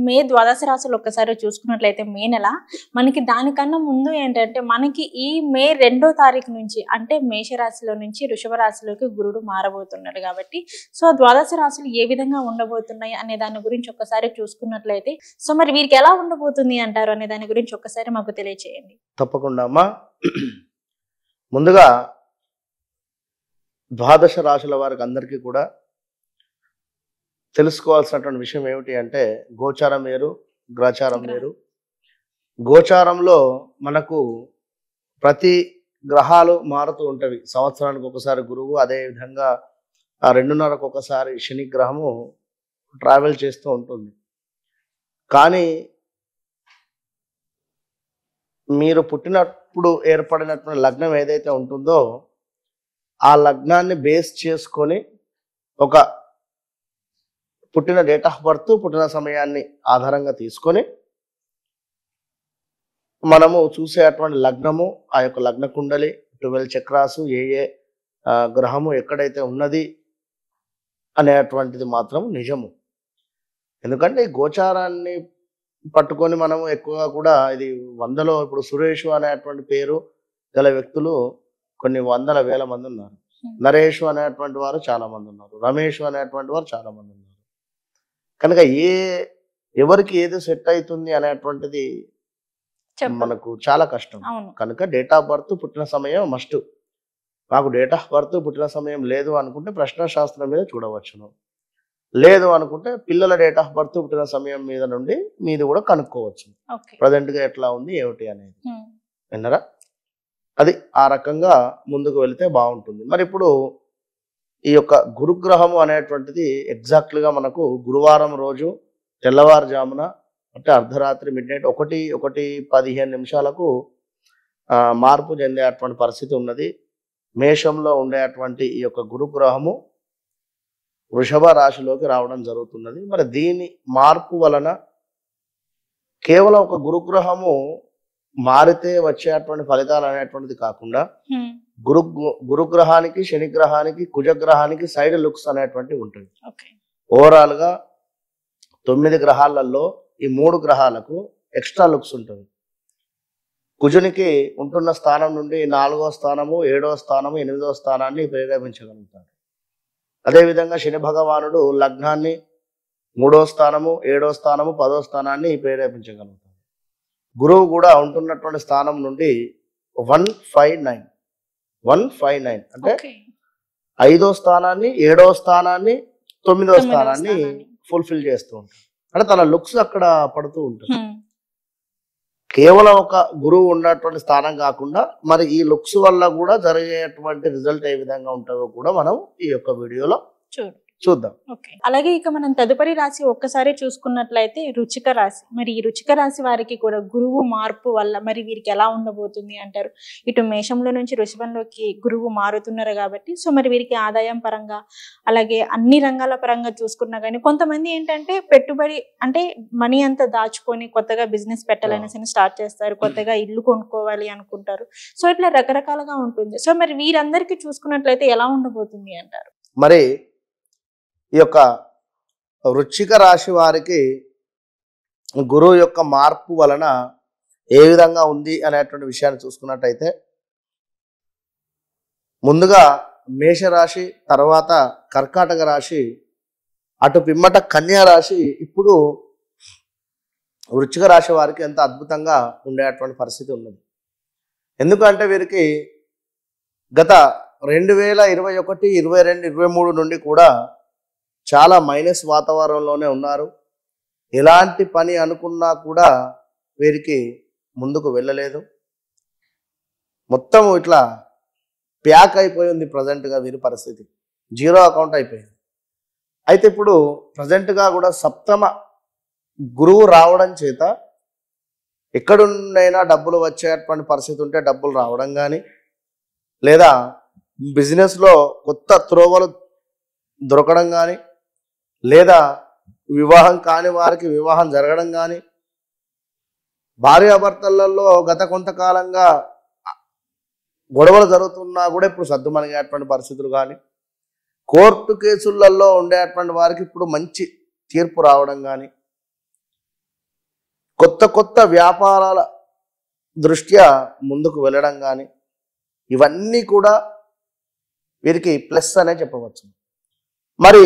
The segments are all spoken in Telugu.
మే ద్వాదశ రాశులు ఒక్కసారి చూసుకున్నట్లయితే మే నెల మనకి దానికన్నా ముందు ఏంటంటే మనకి ఈ మే 2వ తారీఖు నుంచి అంటే మేషరాశిలో నుంచి వృషభ రాశిలోకి గురుడు మారబోతున్నాడు కాబట్టి సో ద్వాదశ రాశులు ఏ విధంగా ఉండబోతున్నాయి అనే దాని గురించి ఒక్కసారి చూసుకున్నట్లయితే సో మరి వీరికి ఎలా ఉండబోతుంది అంటారు అనే దాని గురించి ఒక్కసారి మాకు తెలియచేయండి. తప్పకుండా అమ్మా. ముందుగా ద్వాదశ రాశుల వారికి అందరికీ కూడా తెలుసుకోవాల్సినటువంటి విషయం ఏమిటి అంటే గోచారం వేరు, గ్రహచారం వేరు. గోచారంలో మనకు ప్రతి గ్రహాలు మారుతూ ఉంటవి. సంవత్సరానికి ఒకసారి గురువు, అదే విధంగా 2.5కు ఒకసారి శని గ్రహము ట్రావెల్ చేస్తూ ఉంటుంది. కానీ మీరు పుట్టినప్పుడు ఏర్పడినటువంటి లగ్నం ఏదైతే ఉంటుందో ఆ లగ్నాన్ని బేస్ చేసుకొని ఒక పుట్టిన డేట్ ఆఫ్ బర్త్, పుట్టిన సమయాన్ని ఆధారంగా తీసుకొని మనము చూసేటువంటి లగ్నము, ఆ యొక్క లగ్న కుండలి, 12 చక్రాసు, ఏ గ్రహము ఎక్కడైతే ఉన్నది అనేటువంటిది మాత్రం నిజము. ఎందుకంటే ఈ గోచారాన్ని పట్టుకొని మనము ఎక్కువగా కూడా ఇది 100లో ఇప్పుడు సురేషు అనేటువంటి పేరు గల వ్యక్తులు కొన్ని వందల వేల మంది ఉన్నారు. నరేషు అనేటువంటి వారు చాలా మంది ఉన్నారు. రమేష్ అనేటువంటి వారు చాలా మంది ఉన్నారు. కనుక ఎవరికి ఏది సెట్ అవుతుంది అనేటువంటిది మనకు చాలా కష్టం. కనుక డేట్ ఆఫ్ బర్త్, పుట్టిన సమయం మస్ట్. మాకు డేట్ ఆఫ్ బర్త్, పుట్టిన సమయం లేదు అనుకుంటే ప్రశ్న శాస్త్రం మీద చూడవచ్చును. లేదు అనుకుంటే పిల్లల డేట్ ఆఫ్ బర్త్, పుట్టిన సమయం మీద నుండి మీది కూడా కనుక్కోవచ్చు. ప్రజెంట్ గా ఎట్లా ఉంది ఏమిటి అనేది. విన్నారా? అది ఆ రకంగా ముందుకు వెళితే బాగుంటుంది. మరి ఇప్పుడు ఈ యొక్క గురుగ్రహము అనేటువంటిది ఎగ్జాక్ట్గా మనకు గురువారం రోజు తెల్లవారుజామున అంటే అర్ధరాత్రి మిడ్నైట్ 1:15 మార్పు చెందేటువంటి పరిస్థితి ఉన్నది. మేషంలో ఉండేటువంటి ఈ యొక్క గురుగ్రహము వృషభ రాశిలోకి రావడం జరుగుతున్నది. మరి దీని మార్పు వలన కేవలం ఒక గురుగ్రహము మారితే వచ్చేటువంటి ఫలితాలు అనేటువంటిది కాకుండా గురుగ్రహానికి, శనిగ్రహానికి, కుజగ్రహానికి సైడ్ లుక్స్ అనేటువంటివి ఉంటుంది. ఓవరాల్ గా 9 గ్రహాలలో ఈ 3 గ్రహాలకు ఎక్స్ట్రా లుక్స్ ఉంటుంది. కుజునికి ఉంటున్న స్థానం నుండి 4వ స్థానము, 7వ స్థానము, 8వ స్థానాన్ని ప్రేరేపించగలుగుతాడు. అదేవిధంగా శని భగవానుడు లగ్నాన్ని 3వ స్థానము, 7వ స్థానము, 10వ స్థానాన్ని ప్రేరేపించగలుగుతాడు. గురువు కూడా ఉంటున్నటువంటి స్థానం నుండి 159 అంటే 5వ స్థానాన్ని, 7వ స్థానాన్ని, 9వ స్థానాన్ని ఫుల్ఫిల్ చేస్తూ ఉంటాడు. అంటే తన లుక్స్ అక్కడ పడుతూ ఉంటుంది. కేవలం ఒక గురువు ఉన్నటువంటి స్థానం కాకుండా మరి ఈ లుక్స్ వల్ల కూడా జరిగేటువంటి రిజల్ట్ ఏ విధంగా ఉంటుందో కూడా మనం ఈ యొక్క వీడియోలో చూద్దాం. అలాగే ఇక మనం తదుపరి రాశి ఒక్కసారి చూసుకున్నట్లయితే వృశ్చిక రాశి. మరి ఈ వృశ్చిక రాశి వారికి కూడా గురువు మార్పు వల్ల మరి వీరికి ఎలా ఉండబోతుంది అంటారు? ఇటు మేషంలో నుంచి వృషభంలోకి గురువు మారుతున్నారు కాబట్టి సో మరి వీరికి ఆదాయం పరంగా అలాగే అన్ని రంగాల పరంగా చూసుకున్నా కానీ కొంతమంది ఏంటంటే పెట్టుబడి అంటే మనీ అంతా దాచుకొని కొత్తగా బిజినెస్ పెట్టాలనేసి స్టార్ట్ చేస్తారు, కొత్తగా ఇల్లు కొనుక్కోవాలి అనుకుంటారు. సో ఇట్లా రకరకాలుగా ఉంటుంది. సో మరి వీరందరికీ చూసుకున్నట్లయితే ఎలా ఉండబోతుంది అంటారు? మరి ఈ యొక్క వృశ్చిక రాశి వారికి గురువు యొక్క మార్పు వలన ఏ విధంగా ఉంది అనేటువంటి విషయాన్ని చూసుకున్నట్టయితే ముందుగా మేషరాశి, తర్వాత కర్కాటక రాశి, అటు పిమ్మట కన్యా రాశి ఇప్పుడు వృశ్చిక రాశి వారికి ఎంత అద్భుతంగా ఉండేటువంటి పరిస్థితి ఉన్నది. ఎందుకంటే వీరికి గత 2021, 22, 23 నుండి కూడా చాలా మైనస్ వాతావరణంలోనే ఉన్నారు. ఎలాంటి పని అనుకున్నా కూడా వీరికి ముందుకు వెళ్ళలేదు. మొత్తం ఇట్లా ప్యాక్ అయిపోయి ఉంది ప్రజెంట్గా వీరి పరిస్థితి. 0 అకౌంట్ అయిపోయింది. అయితే ఇప్పుడు ప్రజెంట్గా కూడా సప్తమ గురువు రావడం చేత ఎక్కడున్నైనా డబ్బులు వచ్చేటువంటి పరిస్థితి ఉంటే డబ్బులు రావడం కానీ, లేదా బిజినెస్లో కొత్త త్రోవలు దొరకడం కానీ, లేదా వివాహం కాని వారికి వివాహం జరగడం కానీ, భార్యాభర్తలలో గత కొంతకాలంగా గొడవలు జరుగుతున్నా కూడా ఇప్పుడు సద్దుమణిగేటువంటి పరిస్థితులు కానీ, కోర్టు కేసులలో ఉండేటువంటి వారికి ఇప్పుడు మంచి తీర్పు రావడం కానీ, కొత్త కొత్త వ్యాపారాల దృష్ట్యా ముందుకు వెళ్ళడం కానీ ఇవన్నీ కూడా వీరికి ప్లస్ అనే చెప్పవచ్చు. మరి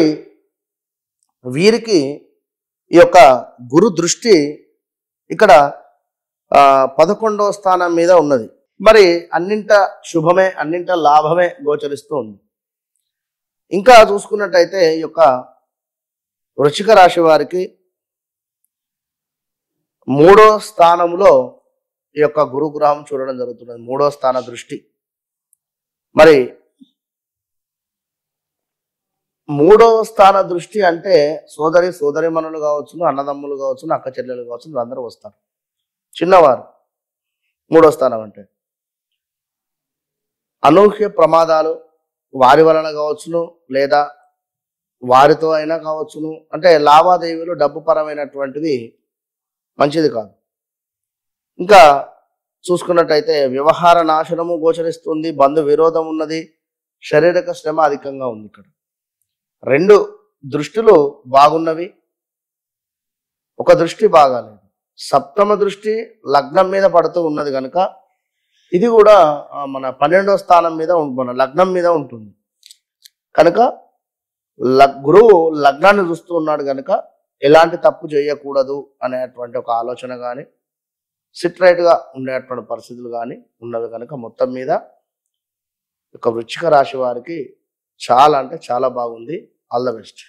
వీరికి ఈ యొక్క గురు దృష్టి ఇక్కడ 11వ స్థానం మీద ఉన్నది. మరి అన్నింట శుభమే, అన్నింట లాభమే గోచరిస్తూ ఉంది. ఇంకా చూసుకున్నట్టయితే ఈ యొక్క వృశ్చిక రాశి వారికి 3వ స్థానంలో ఈ యొక్క గురుగ్రహం చూడడం జరుగుతున్నది. 3వ స్థాన దృష్టి. మరి 3వ స్థాన దృష్టి అంటే సోదరిమణులు కావచ్చును, అన్నదమ్ములు కావచ్చును, అక్క చెల్లెలు కావచ్చు, అందరూ వస్తారు. చిన్నవారు 3వ స్థానం అంటే అనూహ్య ప్రమాదాలు వారి వలన కావచ్చును, లేదా వారితో అయినా కావచ్చును. అంటే లావాదేవీలు డబ్బు పరమైనటువంటివి మంచిది కాదు. ఇంకా చూసుకున్నట్టయితే వ్యవహార నాశనము గోచరిస్తుంది, బంధు విరోధం ఉన్నది, శారీరక శ్రమ అధికంగా ఉంది. ఇక్కడ 2 దృష్టిలు బాగున్నవి, ఒక దృష్టి బాగాలేదు. సప్తమ దృష్టి లగ్నం మీద పడుతూ ఉన్నది కనుక ఇది కూడా మన 12వ స్థానం మీద మన లగ్నం మీద ఉంటుంది కనుక గురువు లగ్నాన్ని చూస్తూ ఉన్నాడు కనుక ఎలాంటి తప్పు చేయకూడదు అనేటువంటి ఒక ఆలోచన కానీ సిట్రైట్గా ఉండేటువంటి పరిస్థితులు కానీ ఉన్నవి కనుక మొత్తం మీద ఒక వృశ్చిక రాశి వారికి చాలా అంటే చాలా బాగుంది. All the best.